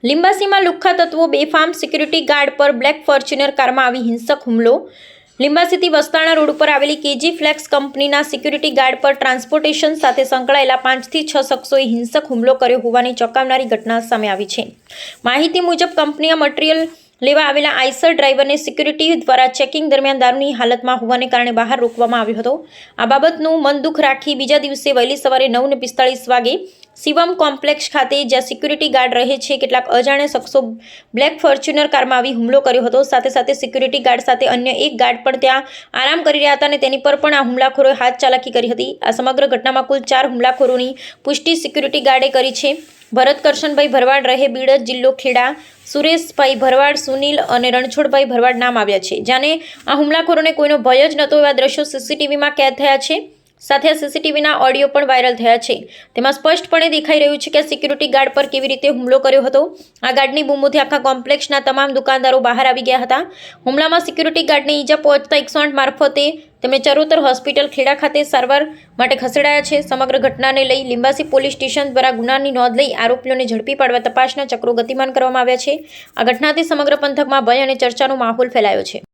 લિંબાસીમાં લુખ્ખા તત્વો બેફામ, security guard પર બ્લેક ફોર્ચ્યુનર કારમાં આવી હિંસક હુમલો. લિંબાસીથી વસ્તાણા રોડ ઉપર આવેલી કેજી ફ્લેક્સ કંપનીના સિક્યુરિટી ગાર્ડ પર ટ્રાન્સપોર્ટેશન સાથે સંકળાયેલા 5 થી 6 શખ્સોએ હિંસક હુમલો કર્યો હોવાની ચોંકાવનારી ઘટના સામે આવી છે. માહિતી મુજબ કંપનીના મટીરીયલ લેવા આવેલા આઈસર ડ્રાઈવરને સિક્યુરિટી દ્વારા ચેકિંગ દરમિયાન દારૂની હાલતમાં હોવાને કારણે બહાર રોકવામાં આવ્યો હતો. આ બાબતનું મન દુઃખ રાખી બીજા દિવસે વહેલી સવારે 9:45 વાગે શિવમ કોમ્પ્લેક્સ ખાતે જ્યાં સિક્યુરિટી ગાર્ડ રહે છે કેટલાક અજાણ્યા શખ્સો બ્લેક ફોર્ચ્યુનર કારમાં આવી હુમલો કર્યો હતો. સાથે સિક્યુરિટી ગાર્ડ સાથે અન્ય એક ગાર્ડ પણ ત્યાં આરામ કરી રહ્યા હતા અને તેની પર પણ આ હુમલાખોરોએ હાથ ચાલાકી કરી હતી. આ સમગ્ર ઘટનામાં કુલ 4 હુમલાખોરોની પુષ્ટિ સિક્યુરિટી ગાર્ડે કરી છે. ભરત કરશનભાઈ ભરવાડ રહે બીડજ, જિલ્લો ખેડા, સુરેશભાઈ ભરવાડ, સુનિલ અને રણછોડભાઈ ભરવાડ નામ આવ્યા છે. જાણે આ હુમલાખોરોને કોઈનો ભય જ નહોતો એવા દ્રશ્યો સીસીટીવીમાં કેદ થયા છે. સાથે આ સીસીટીવીના ઓડિયો પણ વાયરલ થયા છે. તેમાં સ્પષ્ટપણે દેખાઈ રહ્યું છે કે સિક્યુરિટી ગાર્ડ પર કેવી રીતે હુમલો કર્યો હતો. આ ગાર્ડની બૂમોથી આખા કોમ્પ્લેક્સના તમામ દુકાનદારો બહાર આવી ગયા હતા. હુમલામાં સિક્યુરિટી ગાર્ડને ઈજા પહોંચતા 108 મારફતે તેમને ચરોતર હોસ્પિટલ ખેડા ખાતે સારવાર માટે ખસેડાયા છે. સમગ્ર ઘટનાને લઈ લિંબાસી પોલીસ સ્ટેશન દ્વારા ગુનાની નોંધ લઈ આરોપીઓને ઝડપી પાડવા તપાસના ચક્રો ગતિમાન કરવામાં આવ્યા છે. આ ઘટનાથી સમગ્ર પંથકમાં ભય અને ચર્ચાનો માહોલ ફેલાયો છે.